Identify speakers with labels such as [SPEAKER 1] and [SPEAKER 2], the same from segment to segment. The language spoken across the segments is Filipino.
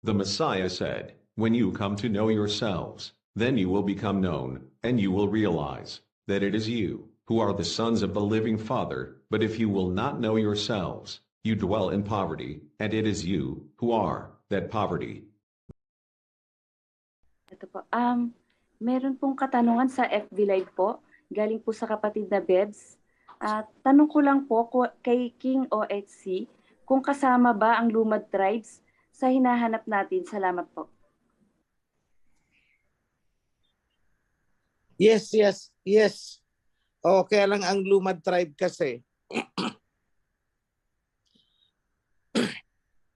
[SPEAKER 1] The Messiah said, "When you come to know yourselves, then you will become known, and you will realize that it is you who are the sons of the living Father. But if you will not know yourselves, you dwell in poverty, and it is you who are that poverty."
[SPEAKER 2] Ito po. Meron pong katanungan sa FB Live po. Galing po sa kapatid na Bebs. Tanong ko lang po kay King OHC kung kasama ba ang Lumad Tribes sa hinahanap natin. Salamat po.
[SPEAKER 3] Yes. Kaya lang ang Lumad Tribe kasi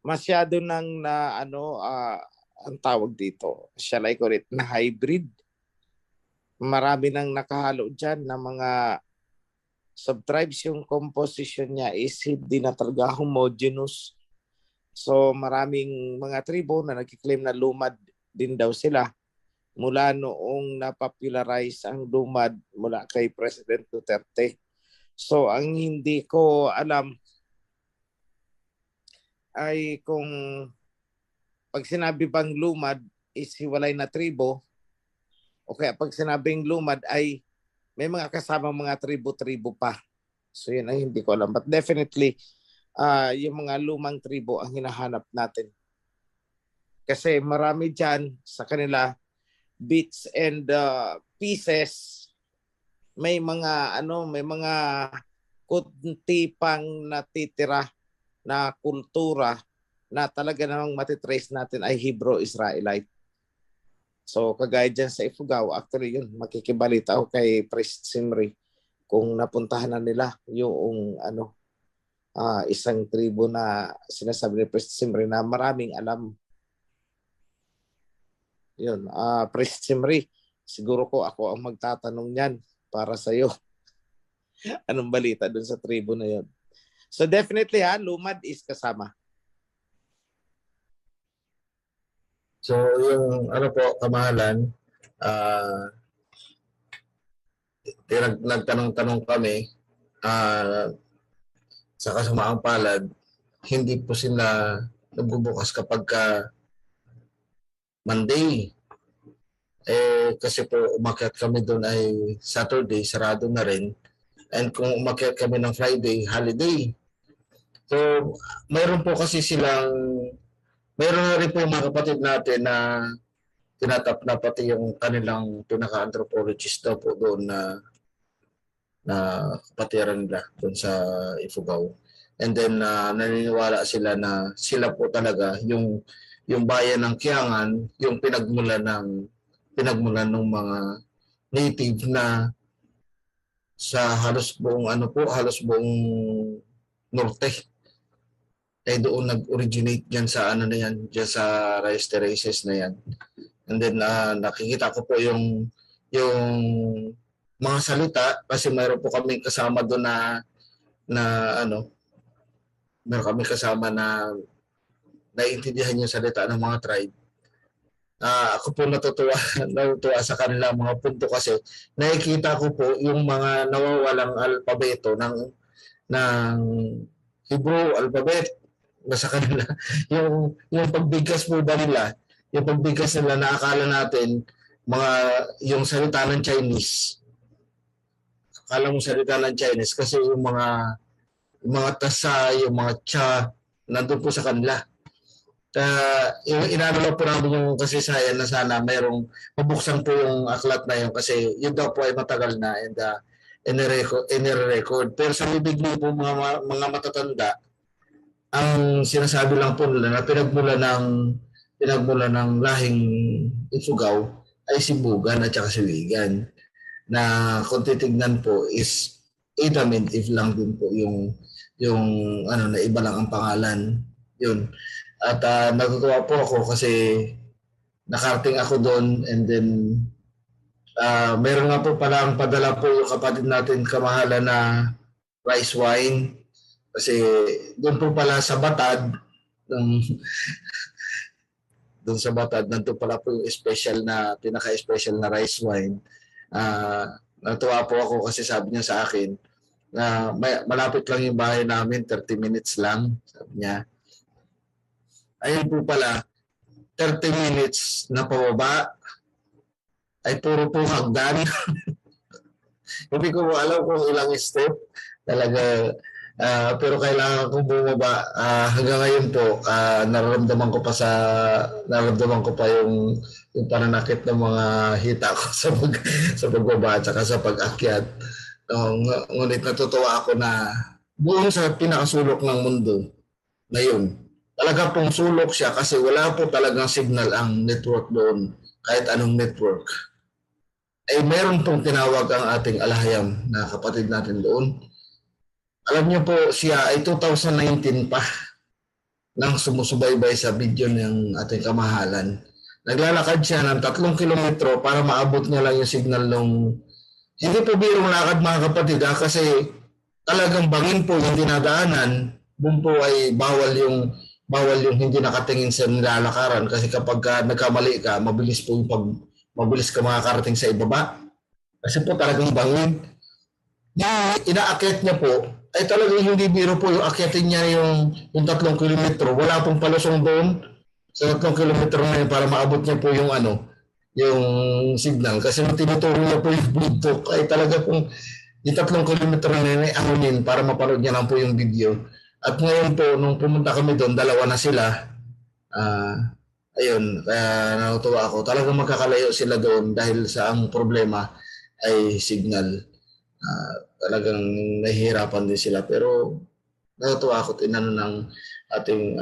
[SPEAKER 3] masyado nang ang tawag dito, shall I call it, na hybrid. Marami nang nakahalo dyan na mga subtribes. Yung composition niya is hindi na talaga homogeneous. So maraming mga tribo na nagkiklaim na lumad din daw sila mula noong napopularize ang lumad mula kay President Duterte. So ang hindi ko alam ay kung pag sinabi bang lumad is hiwalay na tribo, o kaya pag sinabing lumad ay may mga kasamang mga tribo-tribo pa. So yun ang hindi ko alam. But definitely, yung mga lumang tribo ang hinahanap natin. Kasi marami dyan sa kanila bits and pieces. May mga kunti pang natitira na kultura na talaga namang matitrace natin ay Hebrew-Israelite. So kagaya dyan sa Ifugao, actually yun, makikibalita ako kay Priest Simri kung napuntahan na nila yung isang tribo na sinasabi ni Priest Simri na maraming alam. Yun, Priest Simri, siguro ko ako ang magtatanong niyan para sa iyo. Anong balita dun sa tribo na yun? So definitely lumad is kasama.
[SPEAKER 4] So yung kamahalan, nagtanong-tanong kami sa kasamaang palad, hindi po sila nagbubukas kapag Monday. Kasi po umakyat kami doon ay Saturday, sarado na rin. And kung umakyat kami ng Friday, holiday. So mayroon po kasi mayroon na rin po mga kapatid natin na tinatap na pati yung kanilang pinaka-anthropologist daw po doon na kapatiran nila doon sa Ifugao. And then naniniwala sila na sila po talaga yung bayan ng Kiangan, yung pinagmulan ng mga native na sa halos buong norte. Doon nag-originate diyan sa diyan sa rice terraces na yan. And then nakikita ko po yung mga salita kasi mayroon po kami kasama doon meron kami kasama na naiintindihan yung salita ng mga tribe. Ako po natutuwa sa kanila mga punto kasi nakikita ko po yung mga nawawalang alpabeto ng Hebrew alphabet sa kanila. yung pagbigkas po ba nila, yung pagbigkas nila na akala natin yung salita ng Chinese. Akala mo salita ng Chinese kasi yung mga tasa, yung mga cha, nandun po sa kanila. Inano po namin yung kasaysayan na sana mayroong mabuksan po yung aklat na yun kasi yun daw po ay matagal na and in-record. Pero sa bibig mo po mga matatanda, ang sinasabi lang po nila na pinagmula ng lahing Ifugao ay si Bugan at saka si Wigan. Na kung titignan po is Idamintif lang din po yung na iba lang ang pangalan. Yun. At natutuwa po ako kasi nakarating ako doon and then meron nga po pala ang padala po yung kapatid natin kamahalan na rice wine. Kasi doon po pala sa Batad, doon sa Batad, nandun pala po yung pinaka-special na rice wine. Natuwa po ako kasi sabi niya sa akin na malapit lang yung bahay namin, 30 minutes lang, sabi niya. Ayun po pala, 30 minutes na pababa ay puro po hagdan. Hindi ko alam kung ilang step talaga. Pero kailangan kong bumaba. Hanggang ngayon po, nararamdaman ko pa yung pananakit ng mga hita ko sa pagbaba at saka sa pag-akyat. Ngunit natutuwa ako na buong sa pinakasulok ng mundo na yun. Talaga pong sulok siya kasi wala po talagang signal ang network doon, kahit anong network. Ay meron pong tinawag ang ating alahayam na kapatid natin doon. Alam niyo po, siya ay 2019 pa nang sumusubaybay sa video ng ating kamahalan. Naglalakad siya ng 3 kilometro para maabot niya lang yung signal ng... Hindi po birong lakad mga kapatid kasi talagang bangin po yung dinadaanan. Doon po ay bawal yung hindi nakatingin sa nilalakaran kasi kapag nagkamali ka, mabilis ka makakarating sa ibaba. Kasi po talagang bangin. Inaakyat niya po, ay talagang hindi biro po yung akyatin niya yung 3 kilometro. Wala pong palusong doon sa 3 kilometro na yun para maabot niya po yung signal. Kasi tinuturo niya po yung Bluetooth ay talaga pong yung 3 kilometro na yun ay anunin para mapanood niya lang po yung video. At ngayon po, nung pumunta kami doon, 2 na sila. Ayun, kaya natutuwa ako. Talagang magkakalayo sila doon dahil sa ang problema ay signal. Talagang nahihirapan din sila pero natutuwa ako tinanong ng ating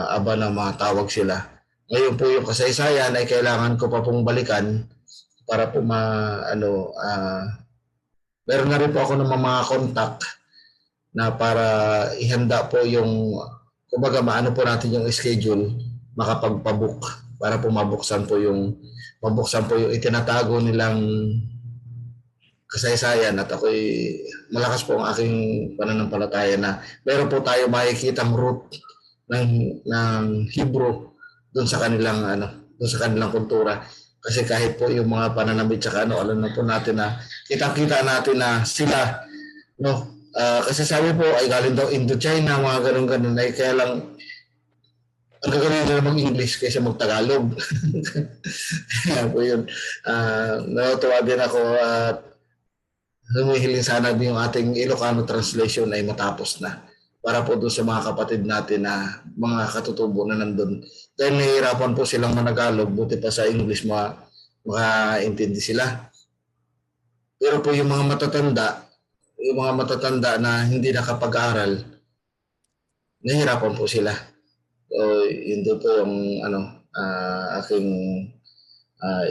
[SPEAKER 4] aba na matawag sila. Ngayon po yung kasaysayan ay kailangan ko pa pong balikan para po meron na rin po ako ng mga contact na para ihanda po yung kumbaga maano po natin yung schedule makapagpabook para po mabuksan po yung itinatago nilang kasaysayan at ako'y malakas po ang aking pananampalataya na meron po tayo makikitang root ng Hebrew doon sa kanilang kultura. Kasi kahit po yung mga pananamit tsaka alam na po natin na kitang-kita natin na sila kasi sabi po ay galing daw Indochina, mga ganun-ganun ay kaya lang ang gagawin nila mag-English kaysa mag-Tagalog. Kaya po yun. Natutuwa din ako at humihiling sana din yung ating Ilocano translation ay matapos na para po doon sa mga kapatid natin na mga katutubo na nandun. Dahil nahihirapan po silang managalog, buti pa sa English makaintindi sila. Pero po yung mga matatanda na hindi nakapag-aral, nahihirapan po sila. So, yun doon po yung aking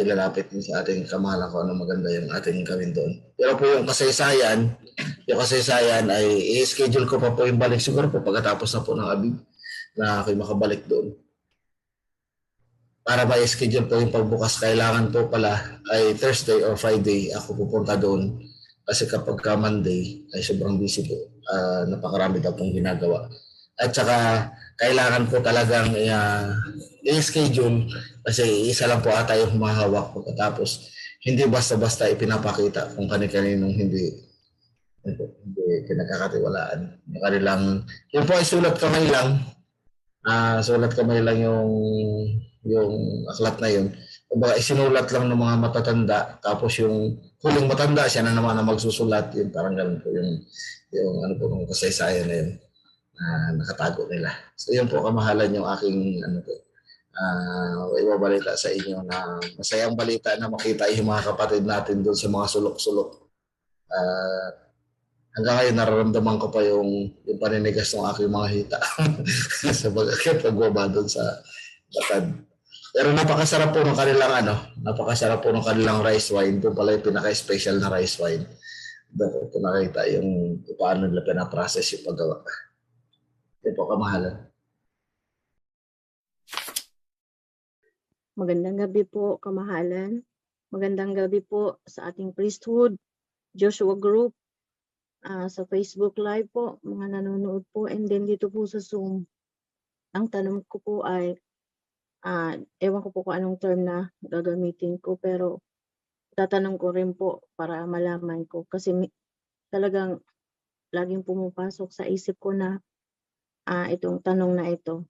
[SPEAKER 4] ilalapit din sa ating kamahalan ko ano maganda yung ating gawin doon. Pero po yung kasaysayan ay i-schedule ko pa po yung balik siguro po pagkatapos na po ng Abib na ako'y makabalik doon. Para ma-schedule po yung pagbukas, kailangan po pala ay Thursday or Friday ako pupunta doon kasi kapag Monday ay sobrang busy po. Napakarami daw pong ginagawa. At saka kailangan po talagang i-schedule kasi isa lang po ata yung humahawak pagkatapos hindi basta-basta ipinapakita kung kani-kaninong hindi pinagkakatiwalaan. Yung po ay sulat kamay lang yung aklat na yun. Kumbaga isinulat lang ng mga matatanda tapos yung huling matanda siya na naman na magsusulat yun parang ganun po yung ng kasaysayan na yun. Nakatago nila. So yun po kamahalan yung aking ibabalita sa inyo na masayang balita na makita yung mga kapatid natin doon sa mga sulok-sulok. Hanggang ngayon nararamdaman ko pa yung paninigas ng aking mga hita sa pagbaba doon sa batad. Pero napakasarap po ng kanilang rice wine. Doon pala yung pinaka-special na rice wine. Doon ko nakita yung paano nila pinaprocess yung paggawa. Ito po kamahalan.
[SPEAKER 5] Magandang gabi po, kamahalan. Magandang gabi po sa ating priesthood, Joshua Group, sa Facebook Live po, mga nanonood po, and then dito po sa Zoom. Ang tanong ko po ay, ewan ko po kung anong term na gagamitin ko, pero tatanong ko rin po para malaman ko. Kasi talagang laging pumapasok sa isip ko na itong tanong na ito.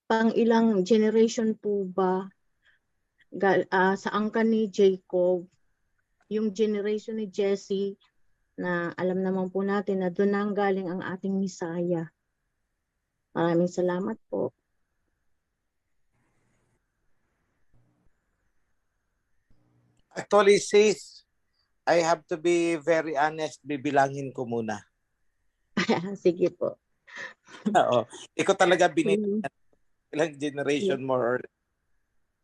[SPEAKER 5] Pang ilang generation po ba sa angkan ni Jacob, yung generation ni Jesse, na alam naman po natin na doon nang galing ang ating Misaya. Maraming salamat po.
[SPEAKER 3] Actually, sis, I have to be very honest, bibilangin ko muna.
[SPEAKER 5] Sige po.
[SPEAKER 3] Oo. Ikaw talaga binili
[SPEAKER 5] Mm,
[SPEAKER 3] ilang generation more or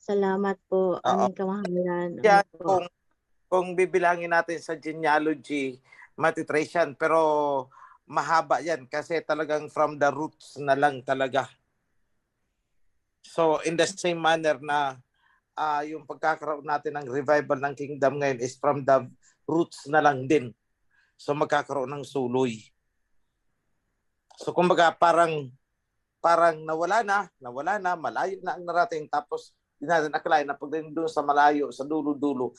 [SPEAKER 5] Salamat po,
[SPEAKER 3] oo.
[SPEAKER 5] aming kamahalan.
[SPEAKER 3] Yan,
[SPEAKER 5] Opo.
[SPEAKER 3] kung bibilangin natin sa genealogy, matitrace yan. Pero mahaba yan kasi talagang from the roots na lang talaga. So in the same manner na yung pagkakaroon natin ng revival ng kingdom ngayon is from the roots na lang din. So magkakaroon ng suloy. So kumbaga parang nawala na, malayo na ang narating, tapos di natin akalain na pagdating doon sa malayo, sa dulo-dulo,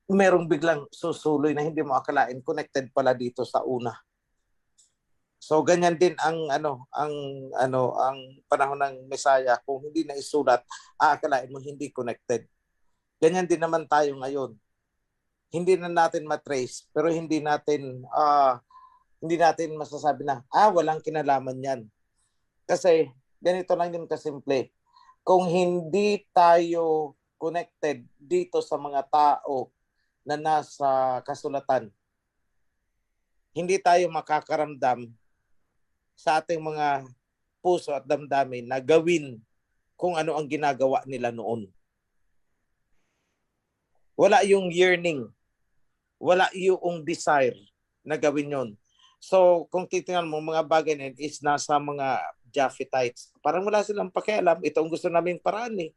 [SPEAKER 3] merong biglang susuloy na hindi mo akalain connected pala dito sa una. So ganyan din ang panahon ng Messiah, kung hindi na isulat, aakalain mo hindi connected. Ganyan din naman tayo ngayon. Hindi na natin matrace, pero hindi natin masasabi na walang kinalaman yan. Kasi ganito lang din kasimple. Kung hindi tayo connected dito sa mga tao na nasa kasulatan, hindi tayo makakaramdam sa ating mga puso at damdamin na gawin kung ano ang ginagawa nila noon. Wala yung yearning, wala yung desire na gawin yon. So kung titingnan mo, mga bagay na yun is nasa mga Japhetites. Parang wala silang pakialam. Ito ang gusto naming paraan eh.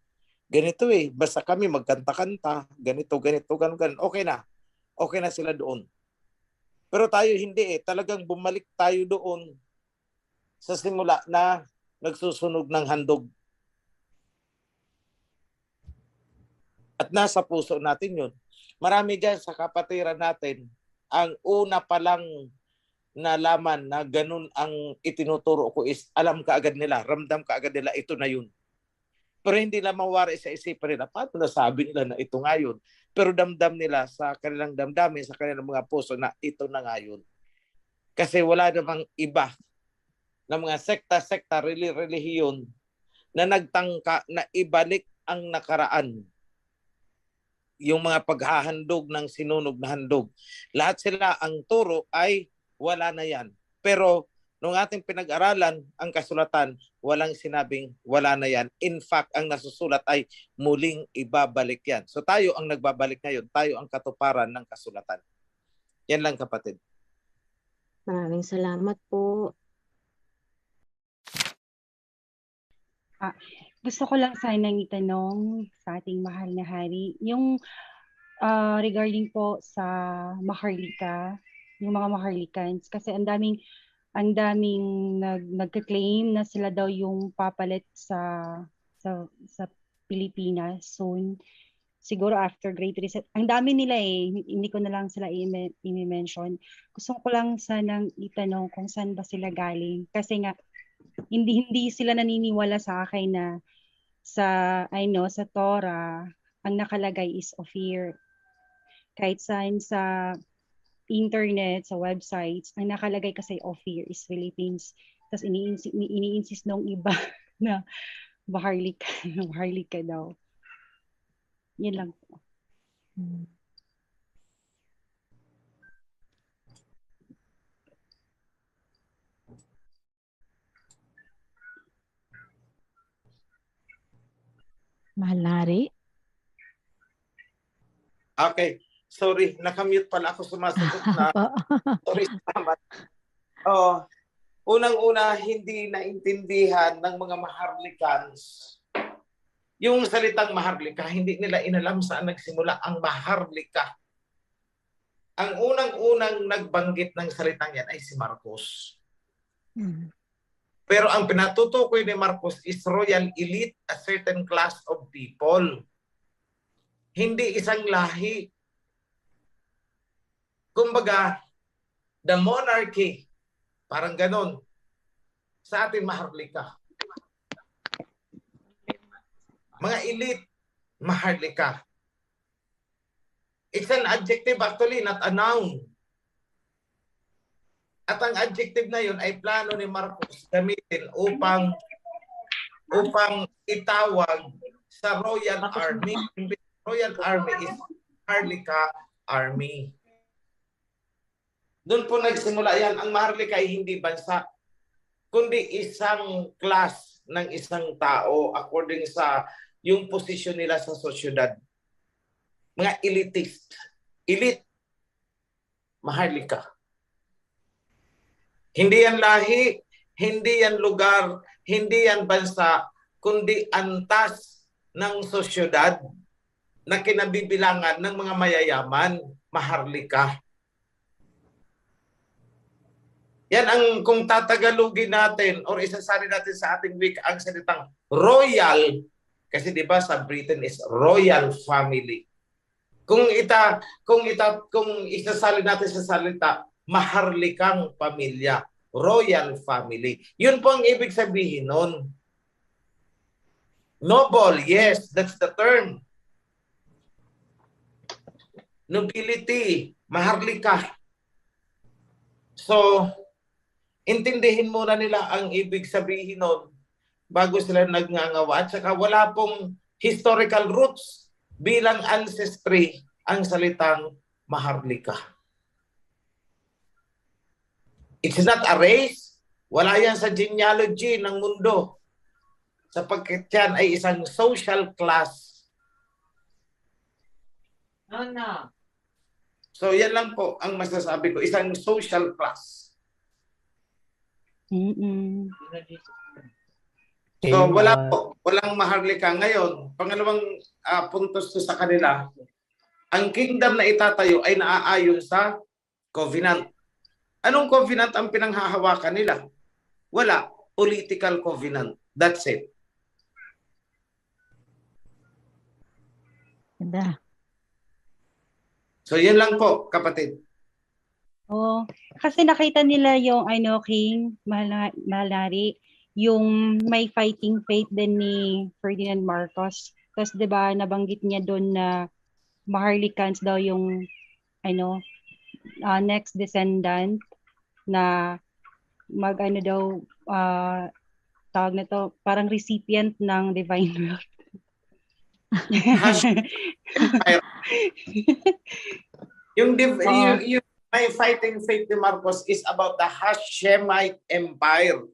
[SPEAKER 3] Ganito eh. Basta kami magkanta-kanta. Ganito, ganun. Okay na. Okay na sila doon. Pero tayo hindi eh. Talagang bumalik tayo doon sa simula na nagsusunog ng handog. At nasa puso natin yun. Marami dyan sa kapatiran natin, ang una pa lang nalaman na ganun ang itinuturo ko is alam kaagad nila, ramdam kaagad nila, ito na yun. Pero hindi na mawari sa isipan nila, paano nasabi nila na ito nga yun? Pero damdam nila sa kanilang damdamin, sa kanilang mga puso na ito na nga yun. Kasi wala namang iba na mga sekta-sekta, relihiyon na nagtangka na ibalik ang nakaraan. Yung mga paghahandog ng sinunog na handog. Lahat sila, ang turo ay wala na yan. Pero nung ating pinag-aralan ang kasulatan, walang sinabing wala na yan. In fact, ang nasusulat ay muling ibabalik yan. So tayo ang nagbabalik ngayon. Tayo ang katuparan ng kasulatan. Yan lang, kapatid.
[SPEAKER 5] Maraming salamat po.
[SPEAKER 6] Gusto ko lang sanang itanong sa ating mahal na hari, yung regarding po sa Maharlika, yung mga Maharlikans, kasi ang daming nagka-claim na sila daw yung papalit sa Pilipinas soon. Siguro after Great Reset. Ang dami nila eh, hindi ko na lang sila i-mention. Gusto ko lang sanang itanong kung saan ba sila galing. Kasi nga, hindi sila naniniwala sa akin na sa Torah, ang nakalagay is Ophir. Kahit saan sa internet, sa websites, ang nakalagay kasi Ophir is Philippines. Tapos ini-insist nung iba na Maharlika daw. Yan lang po.
[SPEAKER 7] Mahal na hari.
[SPEAKER 3] Okay. Sorry, nakamute pala ako, sumasagot na. Sorry, salamat. Unang-una, hindi naintindihan ng mga Maharlikans. Yung salitang Maharlika, hindi nila inalam saan nagsimula ang Maharlika. Ang unang-unang nagbanggit ng salitang yan ay si Marcos. Pero ang pinatutukoy ni Marcos is royal elite, a certain class of people. Hindi isang lahi. Kumbaga, the monarchy, parang ganon, sa ating Maharlika. Mga elite, maharlika. It's an adjective actually, not a noun. At ang adjective na yun ay plano ni Marcos gamitin upang itawag sa Royal Army. Royal Army is Maharlika Army. Doon po nagsimula yan. Ang Maharlika ay hindi bansa, kundi isang class ng isang tao according sa yung posisyon nila sa sosyedad. Mga elitist. Elite. Maharlika. Hindi yan lahi, hindi yan lugar, hindi yan bansa, kundi antas ng sosyedad na kinabibilangan ng mga mayayaman, maharlika. Yan ang kung tatagalugin natin or isasali natin sa ating week ang salitang royal, kasi di ba sa Britain is royal family. Kung isasali natin sa salita maharlikang pamilya, royal family. Yun po ang ibig sabihin nun. Noble, yes, that's the term. Nobility, maharlika. So, intindihin muna nila ang ibig sabihin nun bago sila nagngangawa. At saka wala pong historical roots bilang ancestry ang salitang maharlika. It's not a race. Wala yan sa genealogy ng mundo. Sapagkat yan ay isang social class. So yan lang po ang masasabi ko. Isang social class. So wala po. Walang maharlika. Ngayon, pangalawang puntos to sa kanila, ang kingdom na itatayo ay naaayon sa covenant. Anong covenant ang pinanghahawakan nila? Wala. Political covenant. That's it.
[SPEAKER 7] Ganda.
[SPEAKER 3] So, yan lang po, kapatid.
[SPEAKER 6] Oh, kasi nakita nila yung King Malari, yung may fighting faith din ni Ferdinand Marcos. Tapos 'di ba nabanggit niya doon na Maharlikans daw yung next descendant na daw tawag na to, parang recipient ng divine wealth.
[SPEAKER 3] yung may fighting faith ni Marcos is about the Hashemite Empire.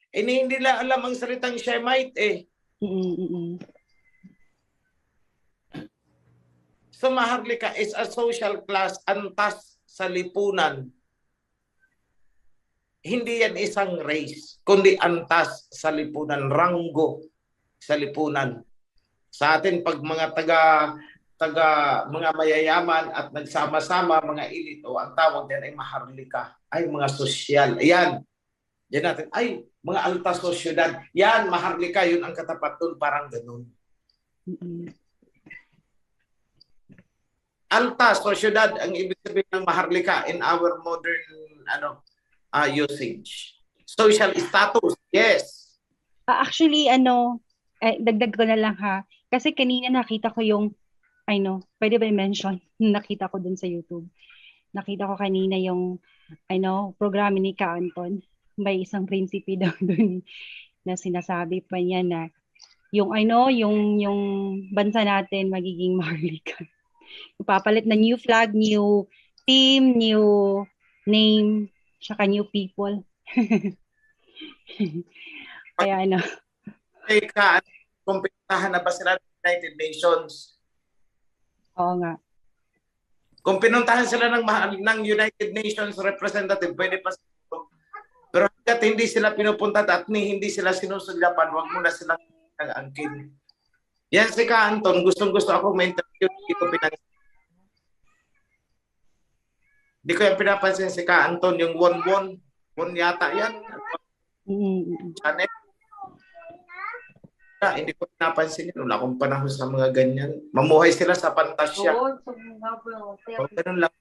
[SPEAKER 3] Hindi nila alam ang salitang Shemite eh. So maharlika is a social class antas sa lipunan. Hindi yan isang race, kundi antas sa lipunan, ranggo sa lipunan. Sa atin pag mga mga mayayaman at nagsama-sama mga elite o ang tawag din ay maharlika, ay mga sosyal. Ayan. Diyan natin, ay mga alta sosyedad. Yan, maharlika, yun ang katapat doon, parang ganun. Alta sosyedad ang ibig sabihin ng maharlika in our modern usage. Social status, yes.
[SPEAKER 6] Actually, dagdag ko na lang ha. Kasi kanina nakita ko yung, pwede ba i-mention? Nakita ko dun sa YouTube. Nakita ko kanina yung, programa ni Ka Anton. May isang prinsipe daw dun na sinasabi pa niya na yung, yung bansa natin magiging maharlika. Ipapalit na new flag, new team, new name, tsaka new people. Kaya
[SPEAKER 3] kung pinuntahan na ba sila ng United Nations?
[SPEAKER 6] Oo nga.
[SPEAKER 3] Kung pinuntahan sila ng United Nations representative, pwede pa sila. Pero hanggat hindi sila pinupunta at hindi sila sinusulyapan, wag mo na silang angkin. Yan si Ka Anton, gustong-gusto ako ma-interview. Hindi ko yung pinapansin si Ka Anton, yung Won yata yan. Channel. Hindi ko pinapansin yun. Wala akong panahon sa mga ganyan. Mamuhay sila sa pantasya. Ganun lang.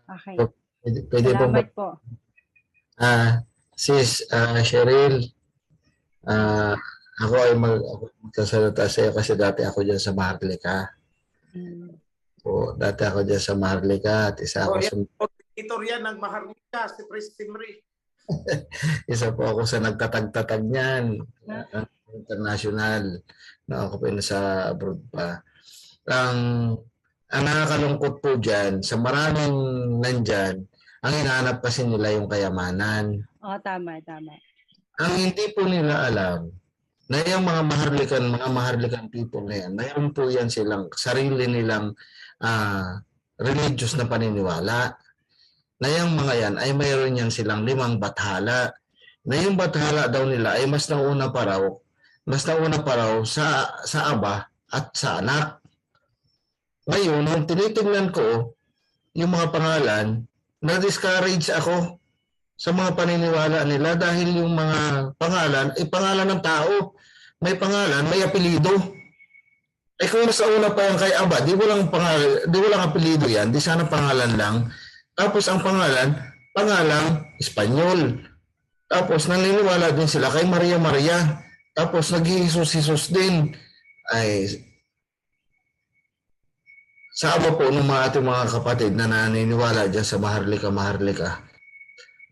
[SPEAKER 6] Okay.
[SPEAKER 4] Pwede
[SPEAKER 6] Salamat po.
[SPEAKER 4] Sis Cheryl, Ako ay magsasalita sa iyo kasi dati ako dyan sa Maharlika.
[SPEAKER 6] Mm.
[SPEAKER 4] O, dati ako dyan sa Maharlika at isa ako sa
[SPEAKER 3] Editor yan ng Maharlika, si Preston Ray.
[SPEAKER 4] isa po ako sa nagtatag-tatag niyan. International. Na ako pa sa abroad pa. Ang nakakalungkot po dyan, sa maraming nandyan, ang hinahanap kasi nila yung kayamanan.
[SPEAKER 6] Oo, tama.
[SPEAKER 4] Ang hindi po nila alam, na yung mga Maharlikan people na yan, mayroon po yan silang sarili nilang religious na paniniwala. Na yung mga yan ay mayroon yan silang 5 bathala. Na yung bathala daw nila ay mas nauna pa raw sa aba at sa anak. Ngayon, nung tinitingnan ko yung mga pangalan, na-discourage ako sa mga paniniwala nila dahil yung mga pangalan ay pangalan ng tao. May pangalan, may apelido. Eh kung mas una pa yan kay Aba, di walang apelido yan, di sana pangalan lang. Tapos ang pangalang Espanyol. Tapos naniniwala din sila kay Maria Maria. Tapos nag-Iisus din. Ay, sa aba po ng mga ating mga kapatid na naniniwala dyan sa Maharlika.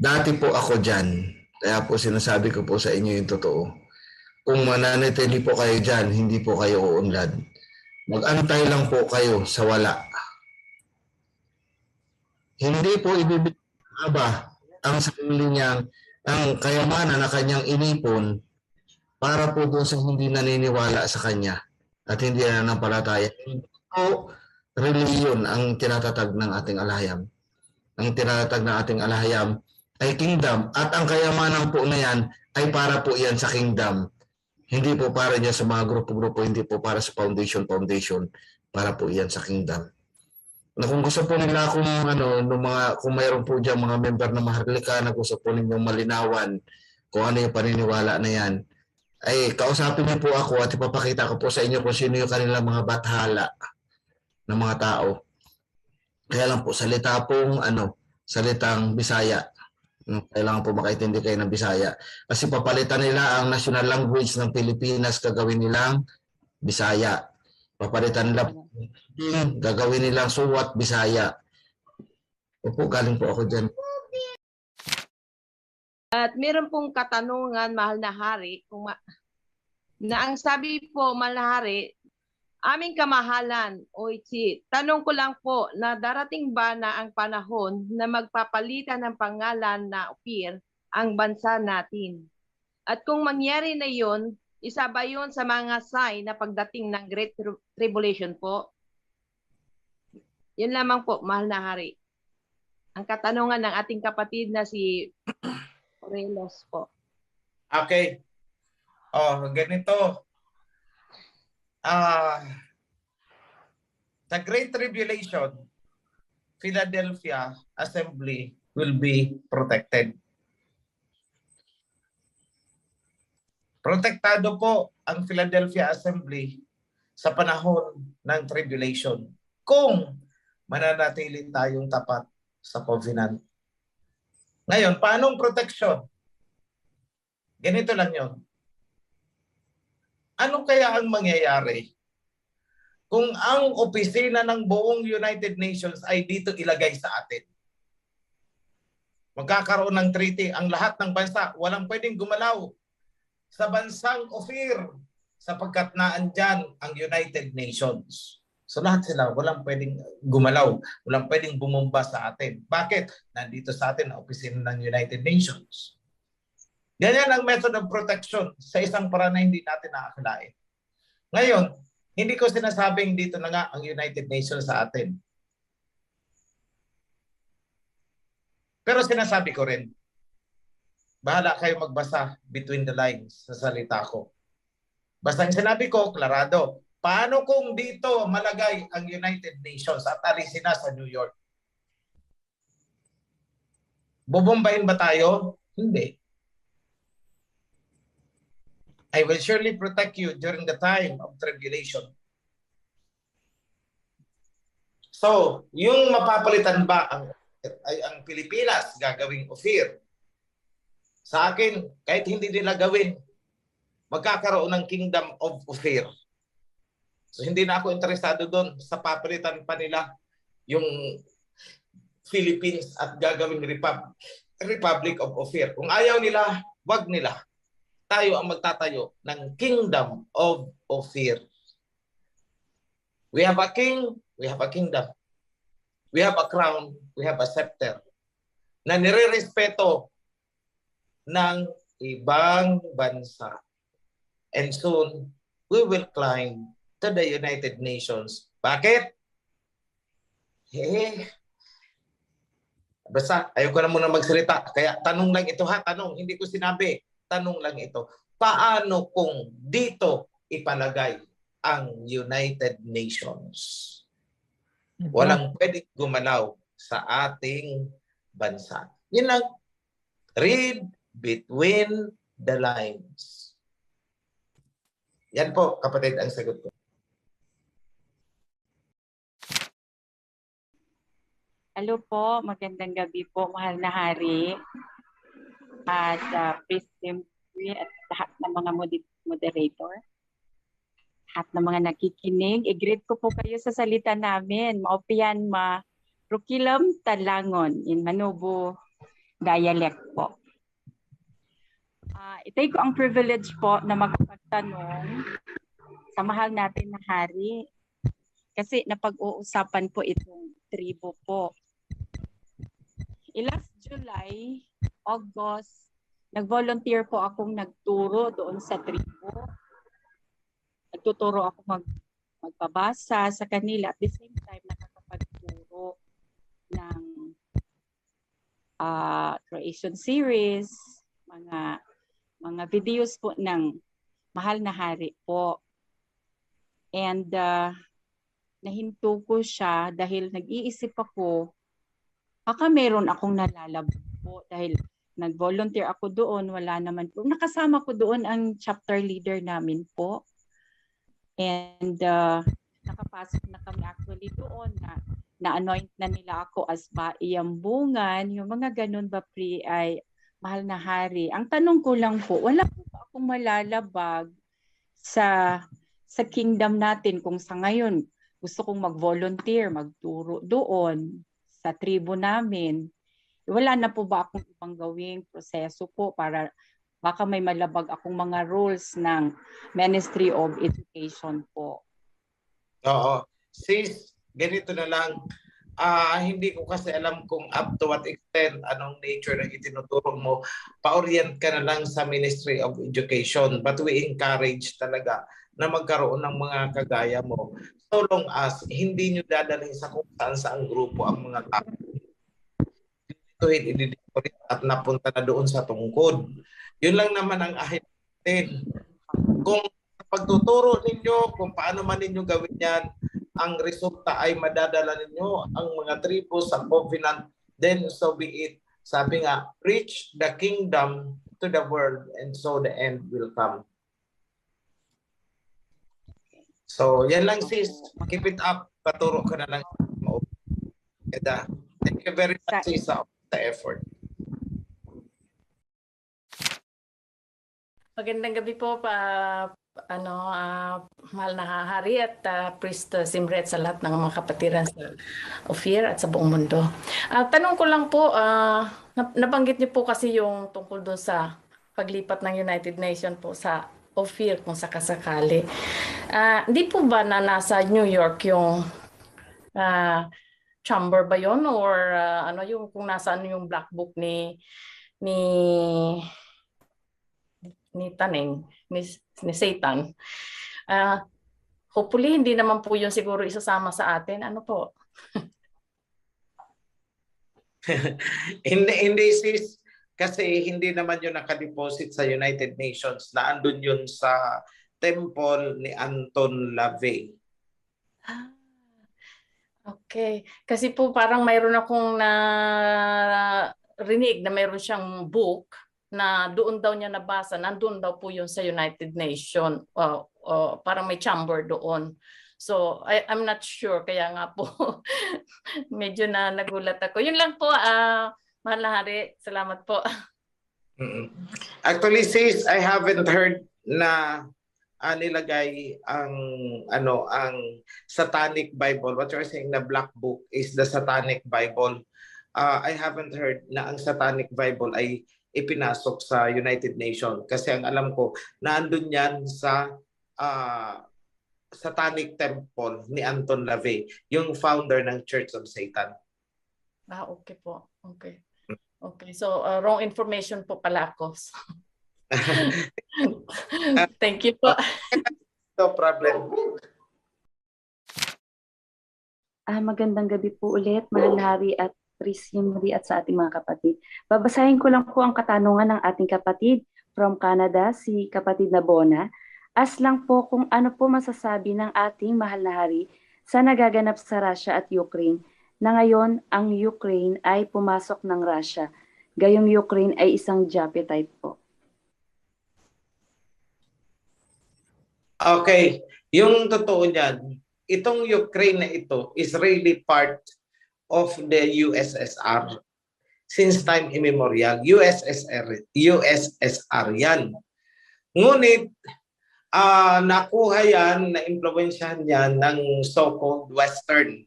[SPEAKER 4] Dati po ako dyan. Kaya po sinasabi ko po sa inyo yung totoo. Kung mananatili po kayo dyan, hindi po kayo uunlad. Mag-antay lang po kayo sa wala. Hindi po ibibigay ng Aba ang sarili niyang, ang kayamanan na kanyang inipon para po doon sa hindi naniniwala sa kanya at hindi na nampalataya. Hindi po reliyon ang tinatatag ng ating alahayam. Ang tinatatag ng ating alahayam ay kingdom at ang kayamanan po na yan ay para po yan sa kingdom. Hindi po para niya sa mga grupo-grupo, hindi po para sa foundation, para po yan sa kingdom. Na kung gusto po nila kung mayroon po diyan mga member na Maharlika na gusto po ninyong malinawan kung ano yung paniniwala na yan, ay kausapin niyo po ako at ipapakita ko po sa inyo kung sino yung kanilang mga bathala ng mga tao. Kaya lang po, salitang Bisaya. Kailangan po makaintindi kayo ng Bisaya. Kasi papalitan nila ang national language ng Pilipinas, gagawin nilang Bisaya. Papalitan nila, gagawin nilang Suwat Bisaya. Opo, galing po ako dyan.
[SPEAKER 8] At meron pong katanungan, mahal na hari, na ang sabi po, mahal na hari, aming kamahalan, Oichi, tanong ko lang po na darating ba na ang panahon na magpapalitan ng pangalan na Ophir ang bansa natin? At kung mangyari na yon, isa ba yun sa mga sign na pagdating ng Great Tribulation po? Yun lamang po, mahal na hari. Ang katanungan ng ating kapatid na si Morelos po.
[SPEAKER 3] Okay. Ganito. The Great Tribulation, Philadelphia Assembly will be protected. Protektado po ang Philadelphia Assembly sa panahon ng tribulation kung mananatili tayong tapat sa covenant. Ngayon, paanong protection? Ganito lang yon. Ano kaya ang mangyayari kung ang opisina ng buong United Nations ay dito ilagay sa atin? Magkakaroon ng treaty ang lahat ng bansa. Walang pwedeng gumalaw sa bansang Ophir sapagkat naandyan ang United Nations. So lahat sila, walang pwedeng gumalaw, walang pwedeng bumomba sa atin. Bakit? Nandito sa atin ang opisina ng United Nations. Ganyan ang method of protection sa isang paraan na hindi natin nakakalain. Ngayon, hindi ko sinasabing dito na nga ang United Nations sa atin. Pero sinasabi ko rin, bahala kayo magbasa between the lines sa salita ko. Basta yung sinabi ko, klarado. Paano kung dito malagay ang United Nations at alisin na sa New York? Bubombahin ba tayo? Hindi. I will surely protect you during the time of tribulation. So, yung mapapalitan ba ang Pilipinas gagawing Ophir? Sa akin, kahit hindi nila gawin, magkakaroon ng Kingdom of Ophir. So hindi na ako interesado doon sa papalitan pa nila yung Philippines at gagawing Republic of Ophir. Kung ayaw nila, wag nila. Tayo ang magtatayo ng Kingdom of Ophir. We have a king, we have a kingdom. We have a crown, we have a scepter na nire-respeto ng ibang bansa. And soon, we will climb to the United Nations. Bakit? Basta, ayoko na muna magsalita. Kaya tanong lang ito ha, tanong. Hindi ko sinabi. Tanong lang ito. Paano kung dito ipalagay ang United Nations? Walang pwedeng gumalaw sa ating bansa. Yun lang. Read between the lines. Yan po, kapatid, ang sagot ko.
[SPEAKER 2] Hello po, magandang gabi po, mahal na hari. At Priest Timothy at lahat ng mga moderator. Lahat ng mga nakikinig, i-greet ko po kayo sa salita namin. Maopian Rukilam Talangon in Manubo dialect po. I-take ko ang privilege po na makapagtanong sa mahal natin na hari kasi napag-uusapan po itong tribo po. Last July, August, nag-volunteer po akong nagturo doon sa tribo. Nagtuturo ako magpabasa sa kanila at the same time nakakapagturo ng creation series, mga videos po ng mahal na hari po. And nahinto ko siya dahil nag-iisip ako, baka meron akong nalalabog po dahil nag-volunteer ako doon, wala naman po. Nakasama ko doon ang chapter leader namin po. And nakapasok na kami actually doon na-anoint na nila ako as baiyambungan. Yung mga ganun ba pre ay mahal na hari. Ang tanong ko lang po, wala po ba akong malalabag sa kingdom natin kung sa ngayon gusto kong mag-volunteer, magturo doon sa tribo namin. Wala na po ba akong ibang gawing proseso po para baka may malabag akong mga rules ng Ministry of Education po?
[SPEAKER 3] Oo. Sis, ganito na lang. Hindi ko kasi alam kung up to what extent, anong nature ng itinuturo mo. Pa-orient ka na lang sa Ministry of Education. But we encourage talaga na magkaroon ng mga kagaya mo. So long as hindi nyo dadalhin sa kung saan grupo ang mga tao. Ito i-decorate at napunta na doon sa tungkod. Yun lang naman ang ahit natin. Kung pagtuturo ninyo, kung paano man ninyo gawin yan, ang resulta ay madadala ninyo ang mga tribo sa covenant, then so be it. Sabi nga, preach the kingdom to the world and so the end will come. So, yan lang sis. Keep it up. Paturo ka na lang. Thank you very much sis sa effort.
[SPEAKER 9] Magandang gabi po mahal na hari at Priest Simret sa lahat ng mga kapatiran sa Ophir at sa buong mundo. Tanong ko lang po, nabanggit niyo po kasi yung tungkol doon sa paglipat ng United Nations po sa Ophir kung sakasakali. Hindi po ba na nasa New York yung chamber ba yon or yung kung nasaan yung black book ni Taneng, ni Satan. Hopefully, hindi naman po yun siguro isasama sa atin. Ano po?
[SPEAKER 3] Hindi sis. Kasi hindi naman yun nakadeposit sa United Nations. Naandun yun sa temple ni Anton LaVey.
[SPEAKER 9] Okay. Kasi po parang mayroon akong rinig na mayroon siyang book na doon daw niya nabasa, nandun daw po yun sa United Nations. Parang may chamber doon. So, I'm not sure. Kaya nga po, medyo nagulat ako. Yun lang po, mahal na hari. Salamat po.
[SPEAKER 3] Actually, sis, I haven't heard na nilagay ang Satanic Bible. What you're saying na Black Book is the Satanic Bible. I haven't heard na ang Satanic Bible ay ipinasok sa United Nations kasi ang alam ko naandun yan sa Satanic Temple ni Anton LaVey, yung founder ng Church of Satan.
[SPEAKER 9] Okay po. Okay. Okay. So, wrong information po pala ako. Thank you po.
[SPEAKER 3] No problem.
[SPEAKER 2] Magandang gabi po ulit, Mahal na Hari at Priest Himri at sa ating mga kapatid. Babasahin ko lang po ang katanungan ng ating kapatid from Canada, si kapatid na Bona. As lang po kung ano po masasabi ng ating Mahal na Hari sa nagaganap sa Russia at Ukraine na ngayon ang Ukraine ay pumasok ng Russia. Gayong Ukraine ay isang Japhetite po.
[SPEAKER 3] Okay, yung totoo niyan, itong Ukraine na ito is really part of the USSR since time immemorial. USSR yan. Ngunit, nakuha yan, na-impluwensyahan yan ng so-called Western.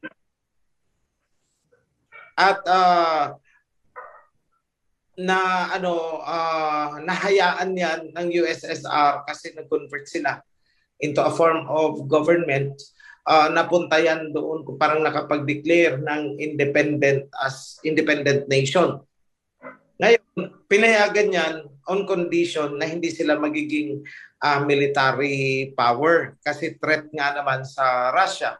[SPEAKER 3] At nahayaan yan ng USSR kasi nag-convert sila into a form of government. Napunta yan doon kung parang nakapag-declare ng independent nation. Ngayon, pinayagan yan on condition na hindi sila magiging military power kasi threat nga naman sa Russia.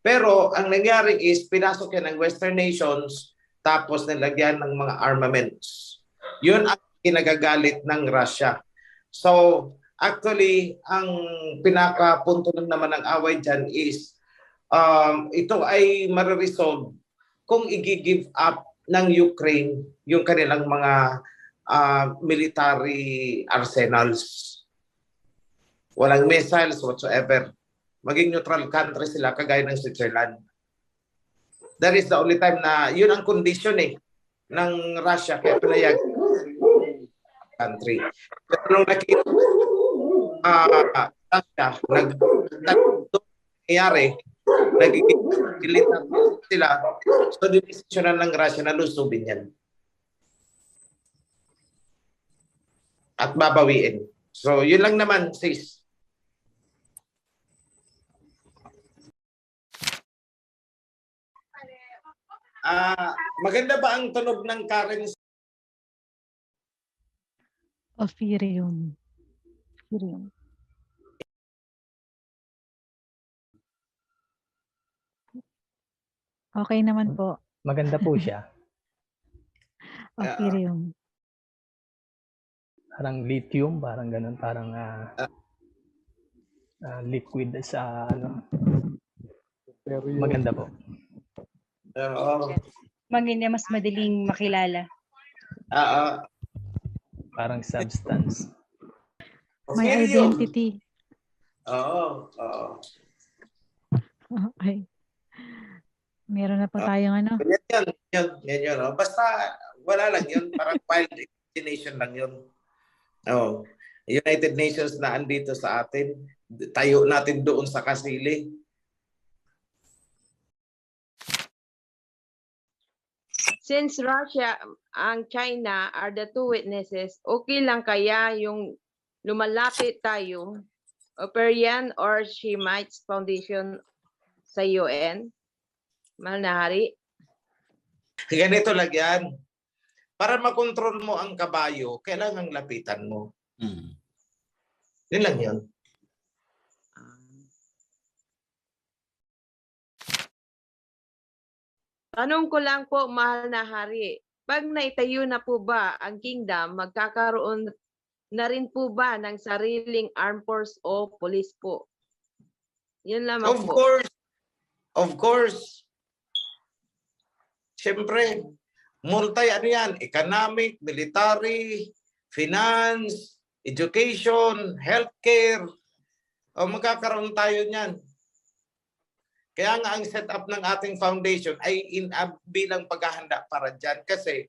[SPEAKER 3] Pero ang nangyari is pinasok yan ng Western nations tapos nilagyan ng mga armaments. Yun ang kinagagalit ng Russia. So, actually, ang pinakapunto lang naman ng away dyan is ito ay mariresolve kung i-give up ng Ukraine yung kanilang mga military arsenals. Walang missiles whatsoever. Maging neutral country sila kagaya ng Switzerland. That is the only time na yun ang condition ng Russia kaya pinayag country. Pero nung nakita Russia nangyayari, nagiging sila, so dinesisyonan ng Russia na lusubin yan. At babawiin. So yun lang naman, sis. Maganda ba ang tunog ng Karen?
[SPEAKER 7] Ophirium. Okay naman po.
[SPEAKER 10] Maganda po siya.
[SPEAKER 7] Ophirium.
[SPEAKER 10] Parang lithium, parang ganun, parang liquid sa Maganda po.
[SPEAKER 6] Maganda, mas madaling makilala.
[SPEAKER 10] Parang substance.
[SPEAKER 7] May identity.
[SPEAKER 3] Oo.
[SPEAKER 7] Okay. Meron na pa tayong ano.
[SPEAKER 3] Yan. Basta wala lang yun. Parang wild imagination lang yun. United Nations na andito sa atin. Tayo natin doon sa kasili.
[SPEAKER 8] Since Russia and China are the two witnesses, okay lang kaya yung lumalapit tayo, Operian or Shemites Foundation sa UN? Mahal na Hari?
[SPEAKER 3] Ganito lang yan. Para makontrol mo ang kabayo, kailangang lapitan mo. Yun lang yun.
[SPEAKER 8] Tanong ko lang po, Mahal na Hari, pag naitayo na po ba ang kingdom, magkakaroon na rin po ba ng sariling armed force o police po? Yun lamang po.
[SPEAKER 3] Of course. Siyempre, economic, military, finance, education, healthcare. Magkakaroon tayo niyan. Kaya nga ang setup ng ating foundation ay bilang paghahanda para dyan. Kasi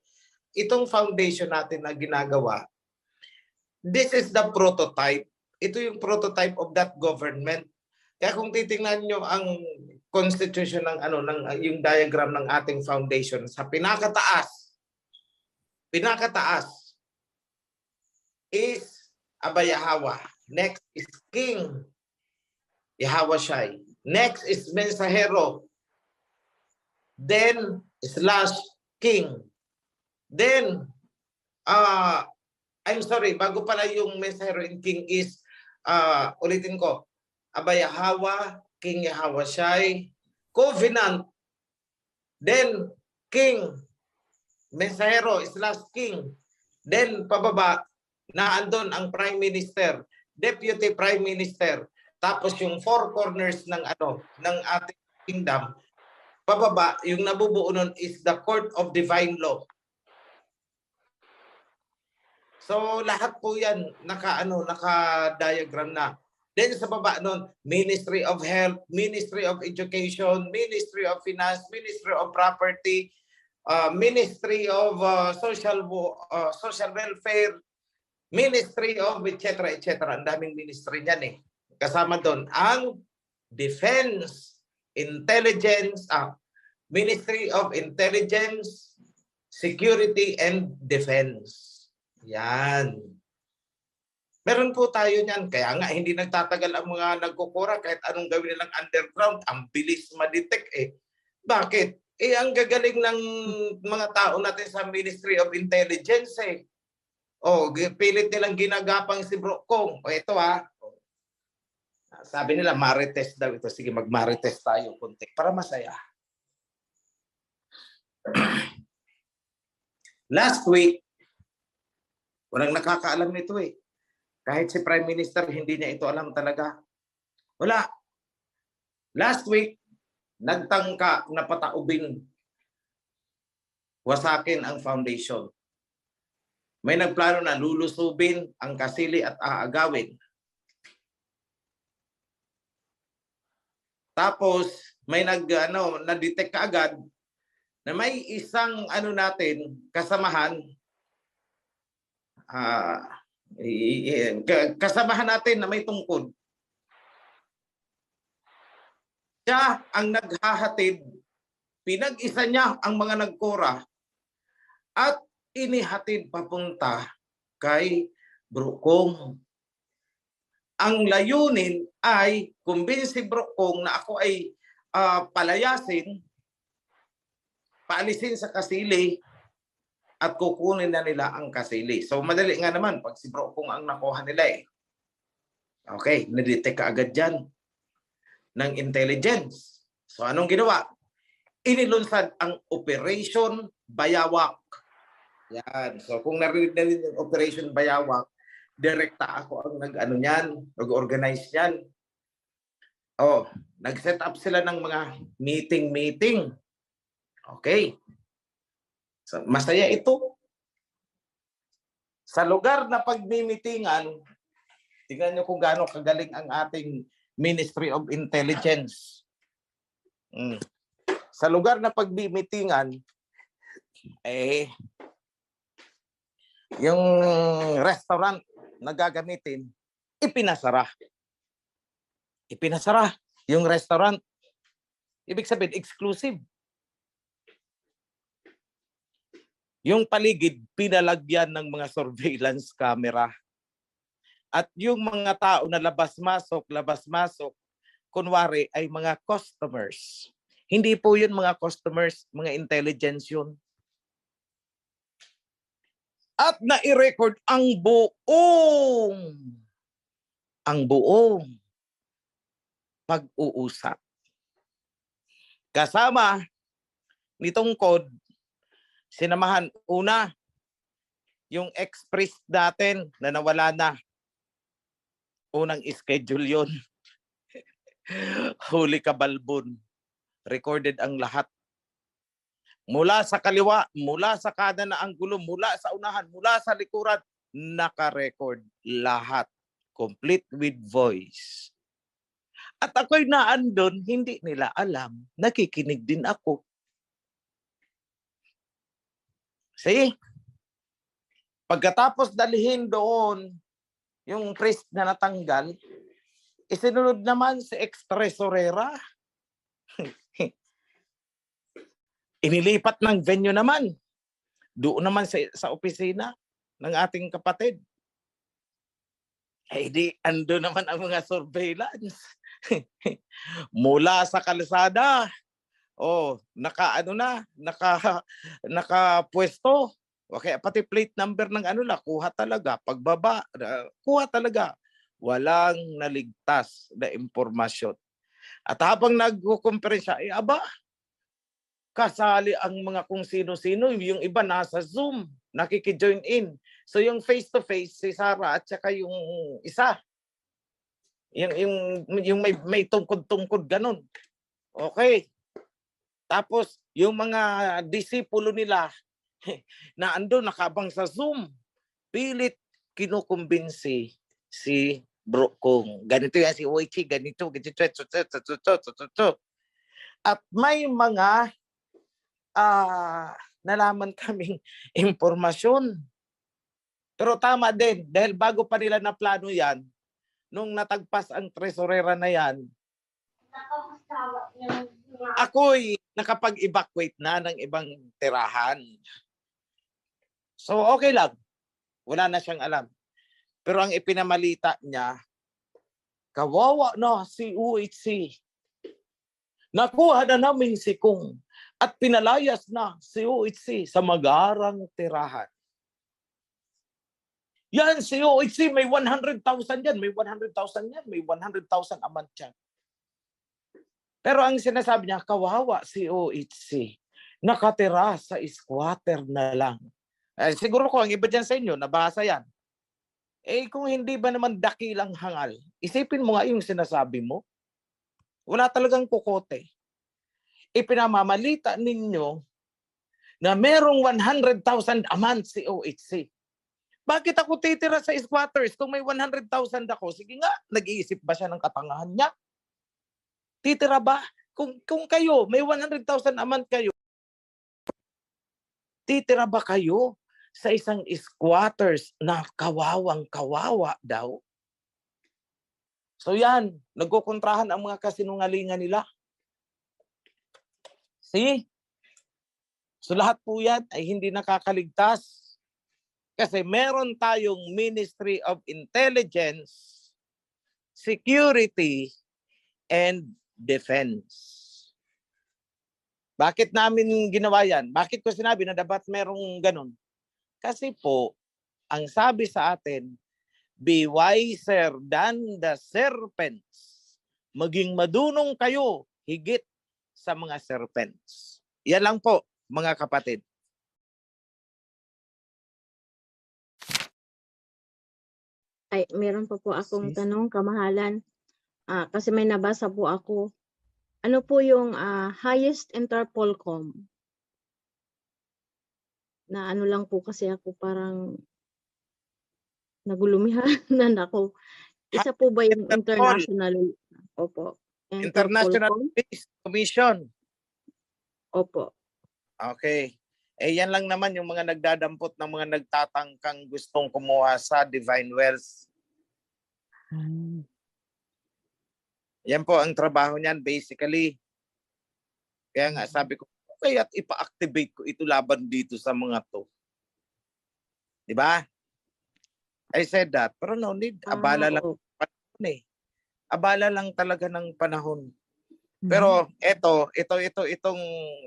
[SPEAKER 3] itong foundation natin na ginagawa, this is the prototype ito yung prototype of that government. Kaya kung titingnan nyo ang constitution ng yung diagram ng ating foundation, sa pinakataas is Abayahawa. Next is King Yahawashai. Next is Mensahero. Then / King. Then I'm sorry, bago pala yung Mensahero and King is ulitin ko. Abayahawa, King Yahawashai, Covenant, then King, Mensahero / King, then pababa na andon ang Prime Minister, Deputy Prime Minister, tapos yung four corners ng ng ating kingdom, pababa yung nabubuo nun is the Court of Divine Law. So lahat po yan naka-diagram na. Then sa baba nun, Ministry of Health, Ministry of Education, Ministry of Finance, Ministry of Property, Ministry of Social Welfare, Ministry of etc. etc. Ang daming ministry niyan eh. Kasama doon ang Defense, Intelligence, Ministry of Intelligence, Security and Defense. Yan. Meron po tayo niyan. Kaya nga hindi nagtatagal ang mga nagkukura kahit anong gawin nilang underground. Ang bilis ma-detect eh. Bakit? Ang gagaling ng mga tao natin sa Ministry of Intelligence eh. Pilit nilang ginagapang si Bro Kong. Ito sabi nila marites daw ito. Sige, mag-marites tayo kunti para masaya. Last week, walang nakakaalam nito eh. Kahit si Prime Minister, hindi niya ito alam talaga. Wala. Last week, nagtangka na pataubing wasakin ang foundation. May nagplano na lulusubin ang kasili at aagawin. Tapos, may na-detect kaagad na may isang natin, kasamahan, kasamahan natin na may tungkod. Siya ang naghahatid, pinag-isa niya ang mga nagkura at inihatid papunta kay Bro Kong. Ang layunin ay kumbinsi si Bro Kong na ako ay palayasin, paalisin sa kasili at kukunin na nila ang kasili. So madali nga naman pag si Bro Kong ang nakuha nila eh. Okay, nadetect ka agad dyan ng intelligence. So anong ginawa? Inilunsad ang Operation Bayawak. Yan. So kung narinig na rin yung Operation Bayawak, direkta ako ang nag-organize niyan. Nag-set up sila ng mga meeting. Okay. So, masaya ito. Sa lugar na pagmimitingan, tingnan nyo kung gaano kagaling ang ating Ministry of Intelligence. Sa lugar na pagmimitingan, yung restaurant na gagamitin, ipinasara. Ipinasara yung restaurant. Ibig sabihin, exclusive. Yung paligid, pinalagyan ng mga surveillance camera. At yung mga tao na labas-masok, kunwari ay mga customers. Hindi po yun mga customers, mga intelligence yun. At nai-record ang buong pag-uusap. Kasama nitong code, sinamahan una yung ex-priest natin na nawala na. Unang schedule yun. Huli Kabalbon. Recorded ang lahat. Mula sa kaliwa, mula sa kanan na anggulo, mula sa unahan, mula sa likuran, naka-record lahat. Complete with voice. At ako'y naandun, hindi nila alam. Nakikinig din ako. See? Pagkatapos dalhin doon yung priest na natanggal, isinunod naman si ex-tresorera. Inilipat ng venue naman. Doon naman sa opisina ng ating kapatid. Eh di, ando naman ang mga surveillance. Mula sa kalsada, nakapwesto. Okay, pati plate number ng kuha talaga. Pagbaba, kuha talaga. Walang naligtas na impormasyon. At habang nagkukumperensya, kasali ang mga kung sino-sino, yung iba nasa Zoom, nakiki-join in. So yung face-to-face, si Sarah at saka yung isa, yung may tungkod-tungkod ganun. Okay. Tapos yung mga disipulo nila na ando nakabang sa Zoom, pilit kinukumbinsi si Bro Kung. Ganito yan si Oichi, ganito. At may mga nalaman kaming impormasyon. Pero tama din, dahil bago pa nila na plano yan, nung natagpas ang tresorera na yan, ako'y nakapag-evacuate na ng ibang tirahan. So okay lang, wala na siyang alam. Pero ang ipinamalita niya, kawawa na si UHC. Nakuha na namin si Kung at pinalayas na si UHC sa magarang tirahan. Yan, si UHC may 100,000 yan, may 100,000 yan, may 100,000 a month yan. Pero ang sinasabi niya, kawawa si UHC. Nakatira sa squatter na lang. Siguro ko ang iba dyan sa inyo, nabasa yan. Kung hindi ba naman dakilang hangal, isipin mo nga yung sinasabi mo. Wala talagang kukote. Ipinamamalita ninyo na merong 100,000 a month si OHC. Bakit ako titira sa squatters kung may 100,000 ako? Sige nga, nag-iisip ba siya ng katangahan niya? Titira ba? Kung kayo, may 100,000 a month kayo, titira ba kayo sa isang squatters na kawawang-kawawa daw? So yan, nagkukontrahan ang mga kasinungalingan nila. See? So lahat po yan ay hindi nakakaligtas. Kasi meron tayong Ministry of Intelligence, Security, and Defense. Bakit namin ginawa yan? Bakit ko sinabi na dapat merong ganun? Kasi po, ang sabi sa atin, be wiser than the serpents. Maging madunong kayo higit sa mga serpents. Yan lang po, mga kapatid.
[SPEAKER 5] Ay, meron pa po akong tanong, kamahalan. Kasi may nabasa po ako. Ano po yung highest Interpolcom? Na ano lang po kasi ako parang nagulumihan na ako. Isa po ba yung international? Opo.
[SPEAKER 3] International Peace Commission.
[SPEAKER 5] Opo.
[SPEAKER 3] Okay. Yan lang naman yung mga nagdadampot ng mga nagtatangkang gustong kumuha sa divine wealth. Yan po ang trabaho niyan basically. Kaya nga sabi ko, kaya't ipa-activate ko ito laban dito sa mga to. Di ba? I said that. Pero no need. Abala lang panahon eh. Abala lang talaga ng panahon. Pero itong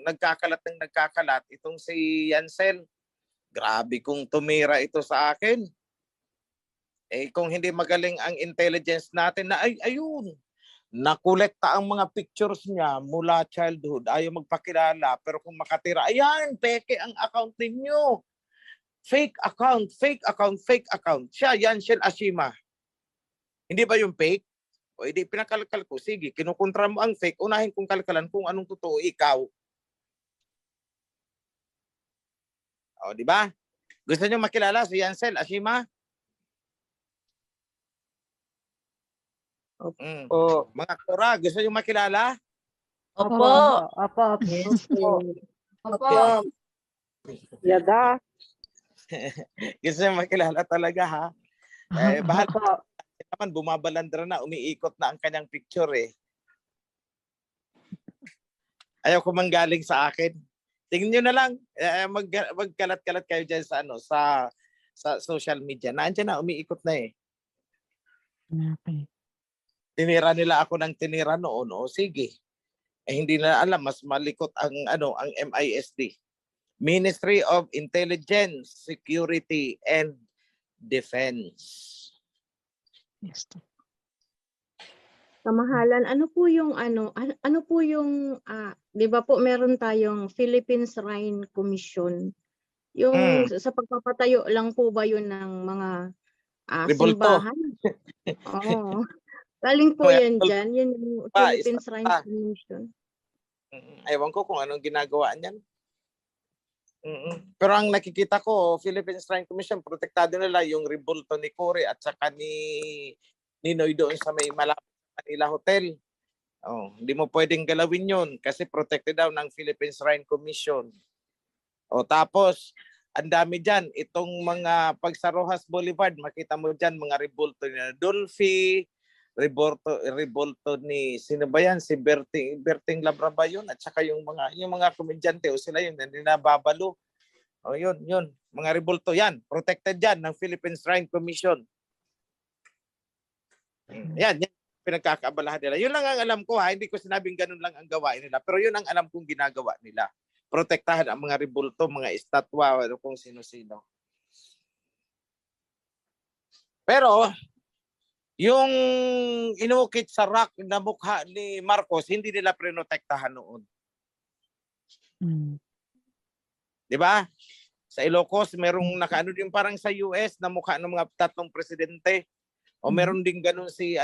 [SPEAKER 3] nagkakalat, itong si Yancel, grabe kung tumira ito sa akin. Kung hindi magaling ang intelligence natin na ayun, nakolekta ang mga pictures niya mula childhood, ayaw magpakilala, pero kung makatira, ayan, peke ang account ninyo. Fake account, fake account, fake account. Siya, Yancel Ashima. Hindi ba yung fake? O hindi, pinakalkal ko. Sige, kinukontra mo ang fake. Unahin kong kalkalan kung anong totoo ikaw. O, di ba? Gusto niyo makilala si Yancel Ashima?
[SPEAKER 5] Opo.
[SPEAKER 3] Mga Kora, gusto niyo makilala?
[SPEAKER 5] Opo.
[SPEAKER 6] Opo.
[SPEAKER 5] Opo. Yada.
[SPEAKER 3] Gusto niyo makilala talaga ha? Bahala
[SPEAKER 6] Opo.
[SPEAKER 3] naman, bumabalandra na, umiikot na ang kanyang picture eh. Ayaw ko manggaling sa akin. Tingnan nyo na lang, magkalat-kalat kayo dyan sa, sa social media. Nandiyan na, umiikot na eh.
[SPEAKER 7] Okay.
[SPEAKER 3] Tinira nila ako ng tinira noon. O sige. Hindi na alam, mas malikot ang, ang MISD. Ministry of Intelligence, Security, and Defense.
[SPEAKER 7] Yes.
[SPEAKER 5] Kamahalan, ano po yung 'di ba po meron tayong Philippine Shrine Commission. Yung sa pagpapatayo lang po ba yun ng mga
[SPEAKER 3] Revolto.
[SPEAKER 5] simbahan? Oo. Galing po yan dyan, yun yung Philippine Shrine Commission.
[SPEAKER 3] Ewan ko kung anong ginagawa niyan. Pero ang nakikita ko, Philippine Shrine Commission, protektado nila yung revolto ni Cory at saka ni Ninoy doon sa may malapit sa Manila Hotel. Hindi mo pwedeng galawin yun kasi protected daw ng Philippine Shrine Commission. Tapos, ang dami dyan. Itong mga pag sa Rojas Boulevard, makita mo dyan mga revolto ni Dolphy, revolto ni sino ba yan? Si Berting Labraba yun at saka yung mga komedyante o sila yun hindi nababalo. Yun mga revolto yan, protected yan ng Philippine Shrine Commission. Yan pinagkakaabalahan nila. Yun lang ang alam ko ha, hindi ko sinabing ganun lang ang gawain nila, pero yun ang alam kong ginagawa nila. Protektahan ang mga revolto, mga estatwa, kung sino-sino. Pero yung inukit sa rock na mukha ni Marcos, hindi nila prinotektahan noon. Di ba? Sa Ilocos, merong nakaano din parang sa US na mukha ng mga tatlong presidente. O meron din ganun si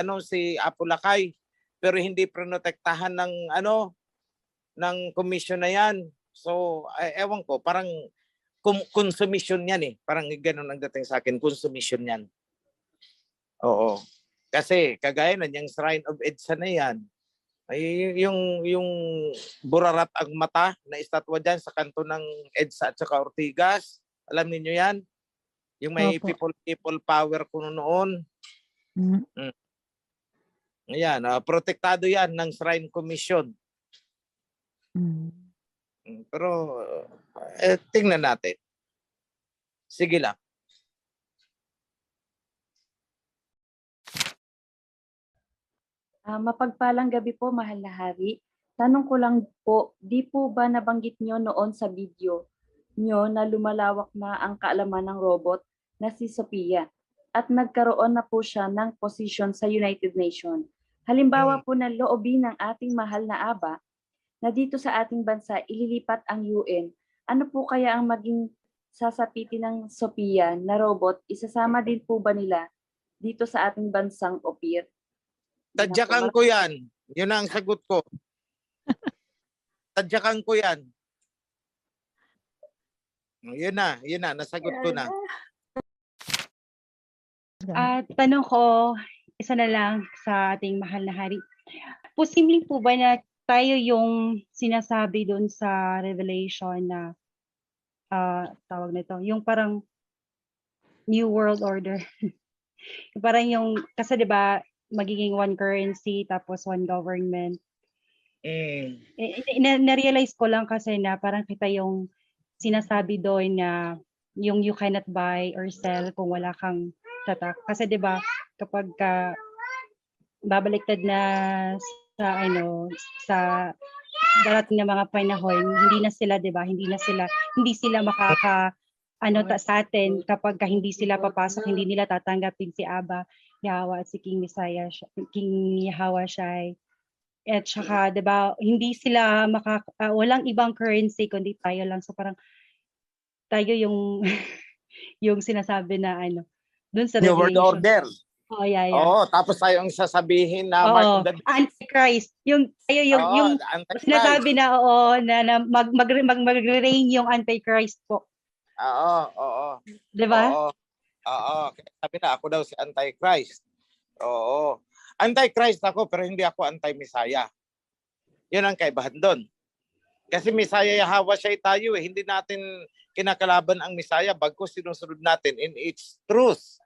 [SPEAKER 3] Apulacay. Pero hindi prinotektahan ng commission na yan. So, ewan ko, parang consumption yan eh. Parang ganun ang dating sa akin, consumption yan. Oo. Kasi kagaya na yung Shrine of EDSA na yan, ay yung burarat ang mata na estatwa dyan sa kanto ng EDSA at saka Ortigas. Alam niyo yan? Yung may people power kuno noon. Ayan, protektado yan ng Shrine Commission. Pero tingnan natin. Sige lang.
[SPEAKER 2] Mapagpalang gabi po, mahal na hari. Tanong ko lang po, di po ba nabanggit nyo noon sa video nyo na lumalawak na ang kaalaman ng robot na si Sophia at nagkaroon na po siya ng position sa United Nations? Halimbawa po na loobin ng ating mahal na Aba na dito sa ating bansa ililipat ang UN, ano po kaya ang maging sasapitin ng Sophia na robot? Isasama din po ba nila dito sa ating bansang Ophir?
[SPEAKER 3] Tadyakan ko yan. Yun ang sagot ko. Tadyakan ko yan. Yun na. Nasagot ko na.
[SPEAKER 6] At tanong ko, isa na lang sa ating mahal na hari. Posibleng po ba na tayo yung sinasabi doon sa Revelation na tawag nito, yung parang New World Order. Parang yung, kasi 'di ba magiging one currency tapos one government. Na-realize ko lang kasi na parang kita yung sinasabi doon na yung you cannot buy or sell kung wala kang tatak. Kasi 'di ba kapag babaliktad na sa darating na mga panahon, hindi na sila 'di ba, hindi sila makaka sa atin kapag hindi sila papasok, hindi nila tatanggapin si Aba, Yahweh at si King Messiah, King Yahweh Shai. At saka, 'di ba, hindi sila walang ibang currency kundi tayo lang. So parang tayo yung yung sinasabi na doon sa
[SPEAKER 3] New World Order.
[SPEAKER 6] Oh, yeah.
[SPEAKER 3] Oo, tapos tayo ang sasabihin na
[SPEAKER 6] Antichrist. Yung tayo yung sinasabi na na magre-reign yung Antichrist po.
[SPEAKER 3] Oo.
[SPEAKER 6] 'Di ba?
[SPEAKER 3] Oo. Sabi na ako daw si Antichrist. Oo. Antichrist ako pero hindi ako anti-Messiah. 'Yun ang kaibahan doon. Kasi Messiah Yahweh siya tayo hindi natin kinakalaban ang Messiah bagkus sinusunod natin in its truth.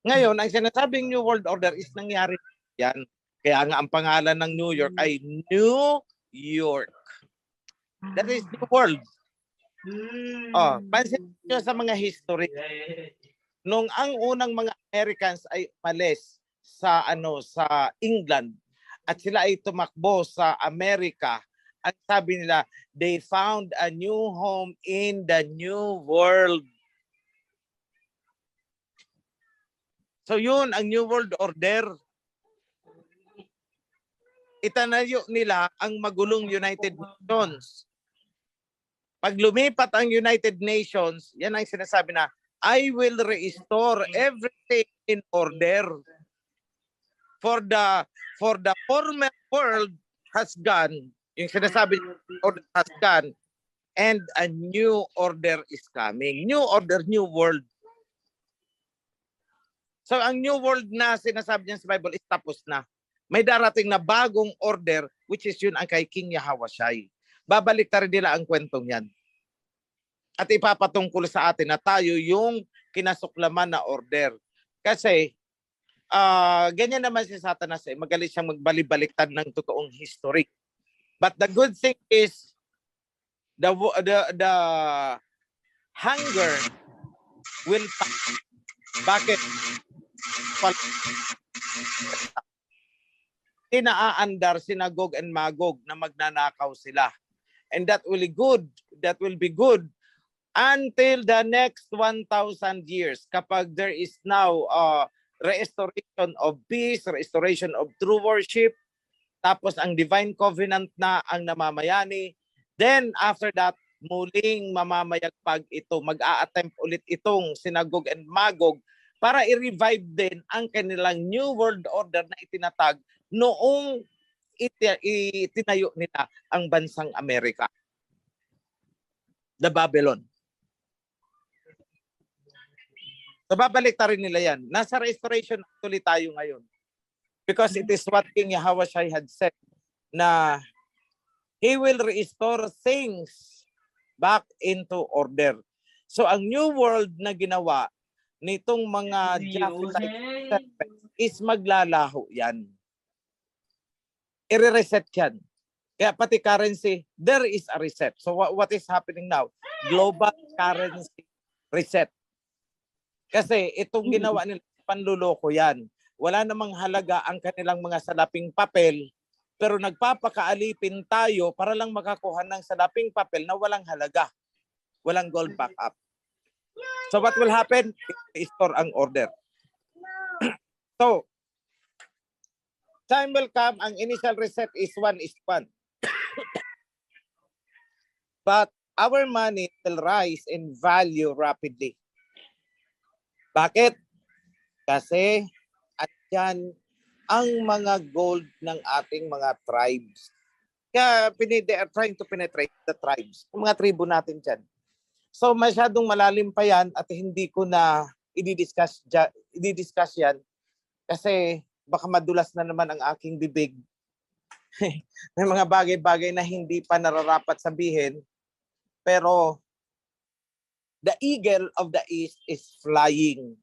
[SPEAKER 3] Ngayon, ang sinasabing New World Order is nangyari yan. Kaya nga ang pangalan ng New York ay New York. That is New World. Oh, pansin nyo sa mga history. Nung ang unang mga Americans ay umalis sa sa England at sila ay tumakbo sa Amerika, ang sabi nila, they found a new home in the New World. So yun ang New World Order. Itanayo nila ang magulong United Nations. Pag lumipat ang United Nations, yan ang sinasabi na, I will restore everything in order. For the former world has gone, yung sinasabi order has gone, and a new order is coming. New order, new world. So ang new world na sinasabi niya sa Bible is tapos na. May darating na bagong order, which is yun ang kay King Yahawashi. Babalik rin nila ang kwentong yan. At ipapatungkol sa atin na tayo yung kinasuklaman na order. Kasi ganyan naman si Satanas, magaling siyang magbalik-baliktad ng totoong history. But the good thing is the hunger will pass. Bakit? Inaaandar sina Gog and Magog na magnanakaw sila. And that will be good until the next 1,000 years, kapag there is now restoration of peace, restoration of true worship, tapos ang divine covenant na ang namamayani. Then after that, muling mamamayagpag ito, mag-a-attempt ulit itong sina Gog and Magog para i-revive din ang kanilang New World Order na itinatag noong itinayo nila ang bansang Amerika. The Babylon. So babalik ta rin nila yan. Nasa restoration actually tayo ngayon. Because it is what King Yahawashi had said na He will restore things back into order. So ang new world na ginawa nitong mga Japhethite is maglalaho yan. I-reset yan. Kaya pati currency, there is a reset. So what is happening now? Global currency reset. Kasi itong ginawa nila, panluloko yan. Wala namang halaga ang kanilang mga salaping papel, pero nagpapakaalipin tayo para lang makakuha ng salaping papel na walang halaga. Walang gold backup. So what will happen? I-store ang order. So, time will come, ang initial reset is 1:1. But our money will rise in value rapidly. Bakit? Kasi andyan ang mga gold ng ating mga tribes. Kaya they are trying to penetrate the tribes. Yung mga tribo natin dyan. So masyadong malalim pa yan at hindi ko na i-discuss yan kasi baka madulas na naman ang aking bibig. May mga bagay-bagay na hindi pa nararapat sabihin. Pero the eagle of the east is flying.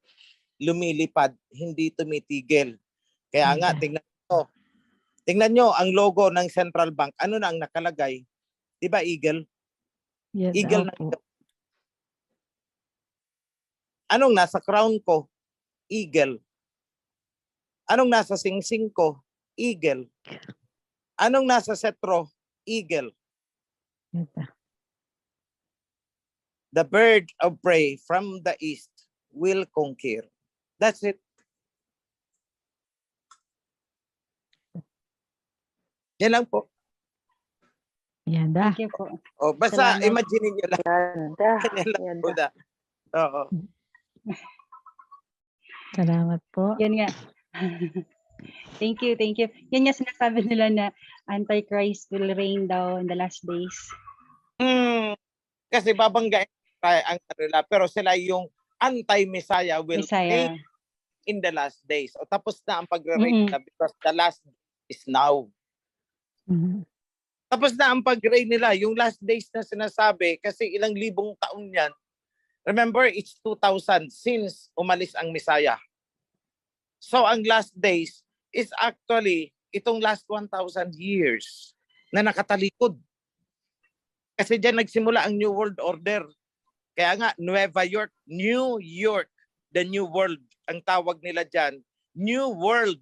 [SPEAKER 3] Lumilipad, hindi tumitigil. Kaya nga, tingnan nyo ang logo ng Central Bank. Ano na ang nakalagay? Diba eagle?
[SPEAKER 7] Yes,
[SPEAKER 3] Eagle na.
[SPEAKER 7] opo.
[SPEAKER 3] Anong nasa crown ko? Eagle. Anong nasa singsing ko? Eagle. Anong nasa setro? Eagle.
[SPEAKER 7] Yes, ah.
[SPEAKER 3] The bird of prey from the east will conquer. That's it. Yan lang po.
[SPEAKER 7] Yan da.
[SPEAKER 6] Thank you po.
[SPEAKER 3] O, basta
[SPEAKER 6] Salamat.
[SPEAKER 3] imagine nyo lang.
[SPEAKER 2] Ganda.
[SPEAKER 3] Yan lang po na. Oo.
[SPEAKER 7] Salamat po.
[SPEAKER 6] Yan nga. Thank you, thank you. Yan nga sinasabi nila na Antichrist will reign daw in the last days.
[SPEAKER 3] Kasi babanggain ang kanila, pero sila yung anti-Messiah will
[SPEAKER 6] Messiah.
[SPEAKER 3] reign in the last days. O tapos na ang pagre-reign na because the last is now.
[SPEAKER 7] Mhm.
[SPEAKER 3] Tapos na ang pag-reign nila. Yung last days na sinasabi, kasi ilang libong taon yan. Remember, it's 2,000 since umalis ang Messiah. So ang last days is actually itong last 1,000 years na nakatalikod. Kasi diyan nagsimula ang New World Order. Kaya nga, Nueva York, New York, the New World. Ang tawag nila diyan, New World.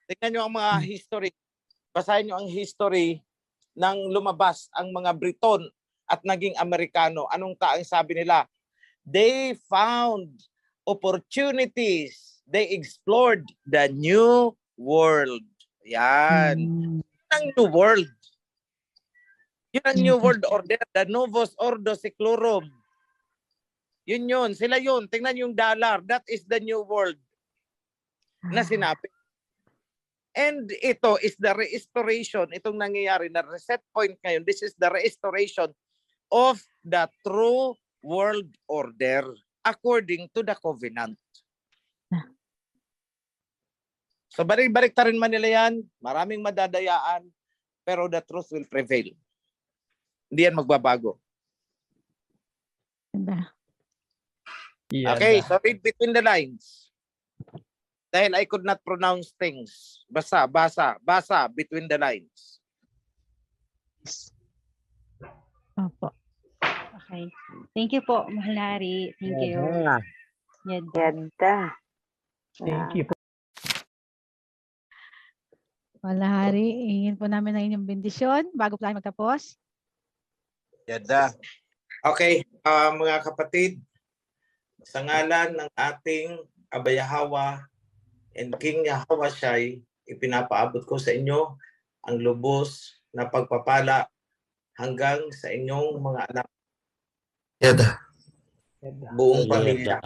[SPEAKER 3] Tingnan nyo ang mga history. Basahin nyo ang history ng lumabas ang mga Briton at naging Amerikano. Anong taang sabi nila? They found opportunities. They explored the new world. Yan. Yun ang new world. Yun ang new world order. The Novus Ordo Seclorum. Yun. Sila yun. Tingnan yung dollar. That is the new world na sinabi. And ito is the restoration. Itong nangyayari na reset point ngayon. This is the restoration of the true world order according to the covenant. So balik-balik ta rin man nila yan. Maraming madadayaan. Pero the truth will prevail. Hindi yan magbabago. Okay, so read between the lines. Dahil I could not pronounce things. Basa between the lines.
[SPEAKER 6] Opo. Okay. Thank you po, Mahal na Hari. Thank you.
[SPEAKER 2] Ganda.
[SPEAKER 10] Thank you po.
[SPEAKER 7] Wala hari, hingin po namin ang inyong bendisyon bago po tayo magtapos.
[SPEAKER 3] Yada. Okay, mga kapatid, sa ngalan ng ating Abayahawa and King Yahweh Shai, ipinapaabot ko sa inyo ang lubos na pagpapala hanggang sa inyong mga anak.
[SPEAKER 4] Yada.
[SPEAKER 3] Buong pamilya.